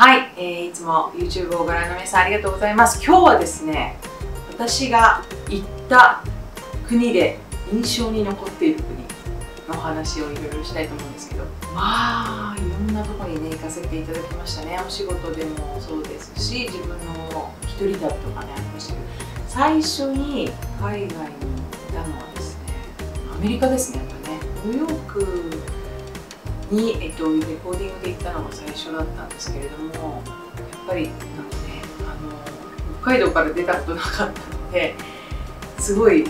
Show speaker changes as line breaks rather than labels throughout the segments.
はい、いつも YouTube をご覧の皆さんありがとうございます。今日はですね、私が行った国で印象に残っている国の話をいろいろしたいと思うんですけど、まあいろんなところにね行かせていただきましたね。お仕事でもそうですし、自分の一人旅とかねありましたけど、最初に海外に行ったのはですね、アメリカですね。やっぱね、ニューヨークに、レコーディングで行ったのが最初だったんですけれども、やっぱりなんかね、北海道から出たことなかったのですごい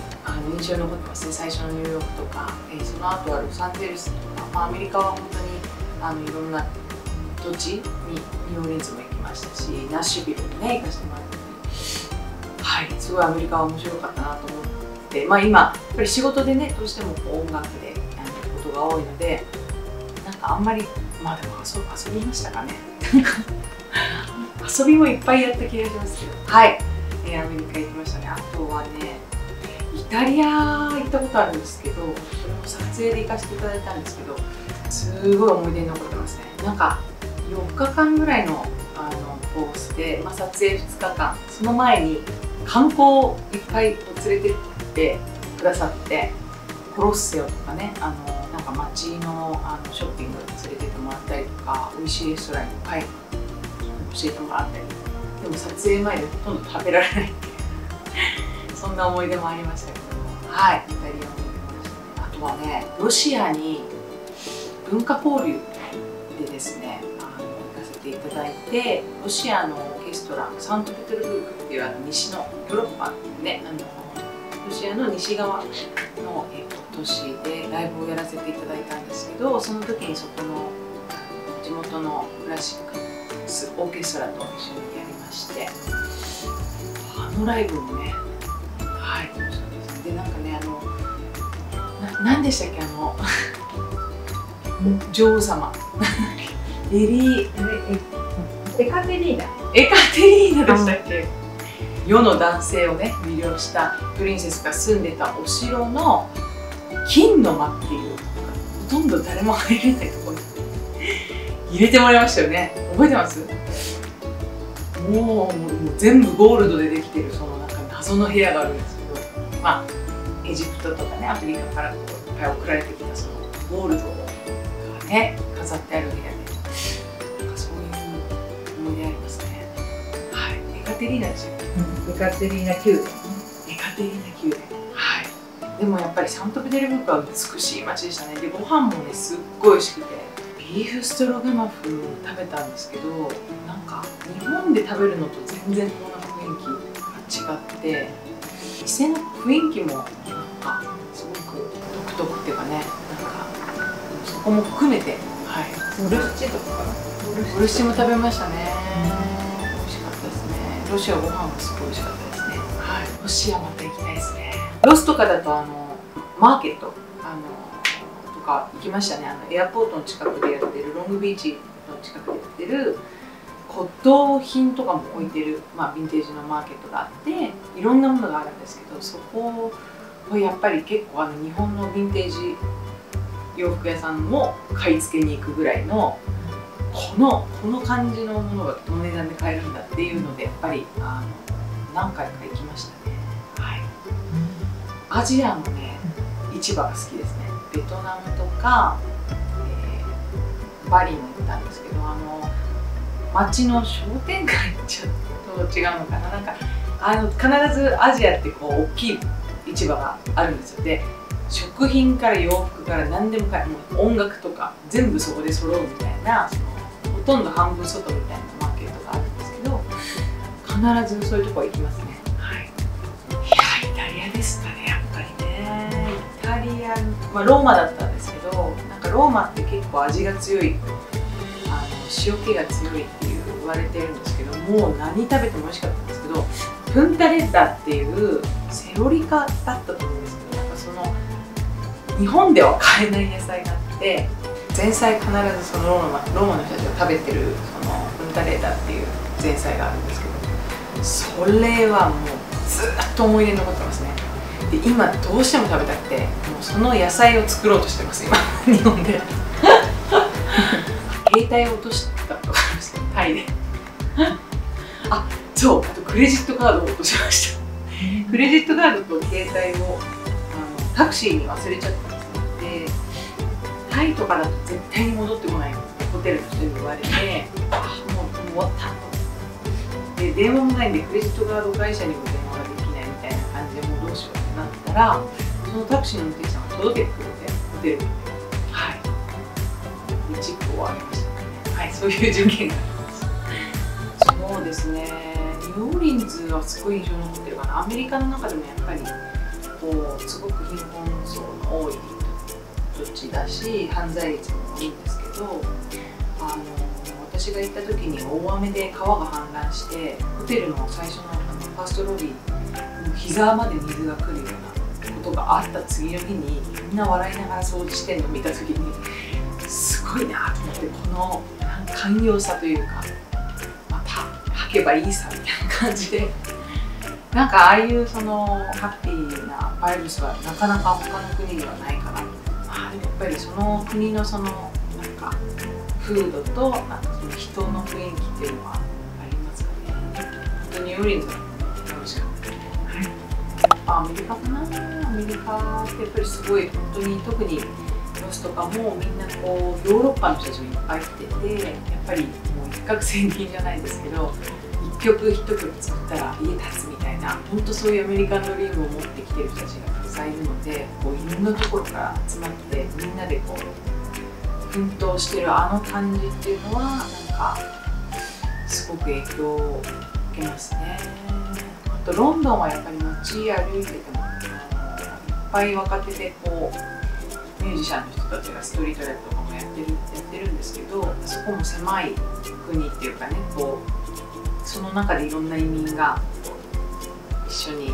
印象に残ってますね。最初のニューヨークとか、その後はロサンゼルスとか、アメリカは本当にいろんな土地にニューオーリンズも行きましたし、ナッシュビルにね行かせてもらったり、はい、すごいアメリカは面白かったなと思って、今やっぱり仕事でねどうしても音楽でやることが多いので、なんかあんまりでも遊びましたかね。遊びもいっぱいやった気がしますけど、はい、アメリカ行きましたね。あとはね、イタリア行ったことあるんですけど、それも撮影で行かせていただいたんですけど、すごい思い出に残ってますね。なんか4日間ぐらいのコースで、撮影2日間、その前に観光をいっぱい連れてってくださって、コロッセオとかね、なんか街のショッピングに連れてってもらったりとか、美味しいレストランにいっぱい教えてもらったり、でも撮影前でほとんど食べられないっていうそんな思い出もありましたけども、はい、イタリアも行きましたね。あとはね、ロシアに文化交流でですね、行かせていただいて、ロシアのオーケストラ、サンクトペテルブルクっていう西のヨーロッパね、ロシアの西側の、都市でライブをやらせていただいたんですけど、その時にそこの地元のクラシックオーケストラと一緒にやりまして、ライブもね、はい、楽しかったです。で、なんかね、何でしたっけ、女王様エカテリーナでしたっけ、世の男性をね魅了したプリンセスが住んでたお城の金の間っていう、ほとんど誰も入れないところに入れてもらいましたよね。覚えてます？もう全部ゴールドでできてる、そのなんか謎の部屋があるんですけど、エジプトとかね、アフリカからいっぱい送られてきたそのゴールドがね飾ってある部屋で、なんかそういう思い出ありますね。はい、エカテリーナでしたっけ？エカテリーナ宮殿。エカテリーナ宮殿。はい。でもやっぱりサントペテルブルクは美しい街でしたね。で、ご飯もねすっごい美味しくて、ビーフストロガノフ食べたんですけど、なんか日本で食べるのと全然こんな雰囲気が違って、店の雰囲気もなんかすごく独特っていうかね、なんかそこも含めて、はい、ボルシチとかボルシチも食べましたね。美味しかったですね。ロシアご飯がすごい美味しかったですね。はい、ロシアまた行きたいですね。ロスとかだとマーケットとか行きましたね。エアポートの近くでやってる、ロングビーチの近くでやってる骨董品とかも置いてる、ヴィンテージのマーケットがあって、いろんなものがあるんですけど、そこはやっぱり結構日本のヴィンテージ洋服屋さんも買い付けに行くぐらいの、この感じのものがどの値段で買えるんだっていうので、やっぱり何回か行きましたね。はい、アジアのね市場が好きですね。ベトナムとか、バリも行ったんですけど、街の商店街ちょっと違うのかな、なんか必ずアジアってこう大きい市場があるんですよ。で、食品から洋服から何でもかもう音楽とか全部そこで揃うみたいな、ほとんど半分外みたいなマーケットがあるんですけど、必ずそういうとこ行きますね。はい、いや、イタリアですかね、やっぱりね。イタリア、ローマだったんですけど、なんかローマって結構味が強い、塩気が強いって言われてるんですけど、もう何食べても美味しかったんですけど、プンタレッラっていうセロリ科だったと思うんですけど、なんかその日本では買えない野菜があって、前菜必ずそのローマの人たちが食べてるそのプンタレッラっていう前菜があるんですけど、それはもうずっと思い出に残ってますね。で、今どうしても食べたくて、もうその野菜を作ろうとしてます今日本で。携帯を落としたとかタイで。あ、そう、あとクレジットカードを落としました。クレジットカードと携帯をタクシーに忘れちゃったんですよ。で、タイとかだと絶対に戻ってこないってホテルの人に言われて、もう終わったで、電話もないんでクレジットカード会社にも電話ができないみたいな感じで、もうどうしようってなったら、そのタクシーの運転手さんが届けてくれて、ホテルに。はい。で、チップをあげましたね。はい、そういう事件がありました。そうですね、ニューオーリンズはすごい印象に残ってるかな。アメリカの中でもやっぱりこうすごく貧困層の多い土地だし、犯罪率も多いんですけど、私が行った時に大雨で川が氾濫して、ホテルの最初のファーストロビーに膝まで水が来るようなことがあった次の日に、みんな笑いながら掃除してるのを見た時にすごいなと思って、この寛容さというか、また履けばいいさみたいな感じで、なんかああいうそのハッピーなバイブスはなかなか他の国にはないかな。やっぱりその国のそのなんか風土となんかその人の雰囲気っていうのはありますかね。本当にニューオーリンズは楽しかった。はい、やっぱアメリカかな。アメリカってやっぱりすごい本当に、特にロスとかもみんなこうヨーロッパの人たちもいっぱい来てて、やっぱりもう一攫千金じゃないですけど、一曲一曲作ったら家建つみたいな、本当そういうアメリカンドリームを持ってきてる人たちがたくさんいるので、こういろんなところから集まってみんなでこう奮闘してるあの感じっていうのは、なんかすごく影響を受けますね。あとロンドンはやっぱり街歩いててもいっぱい若手でこうミュージシャンの人たちがストリートライブとかもやってるんですけど、そこも狭い国っていうかね、こうその中でいろんな移民が一緒に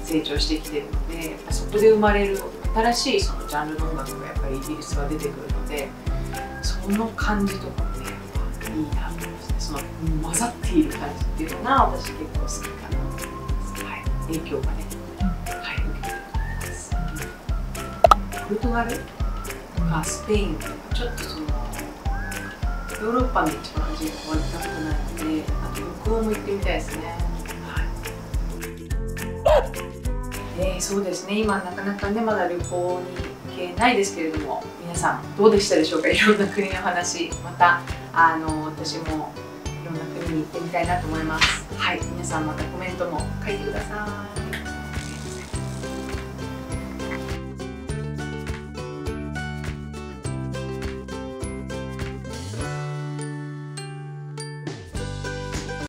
成長してきてるので、やっぱそこで生まれる新しいそのジャンルの音楽がやっぱりイギリスは出てくるので、その感じとかもね、やっぱいいなと思いますね。その混ざっている感じっていうのが私結構好きかなと思います。はい、影響がね、はい、受けてると思います。ポルトガルとかスペインとか、ちょっとそのヨーロッパの一番端っこは行ったことないので、あと北欧も行ってみたいですね。はい、そうですね、今なかなかねまだ旅行に行けないですけれども、皆さんどうでしたでしょうか。いろんな国の話、また私もいろんな国に行ってみたいなと思います。はい、皆さんまたコメントも書いてください。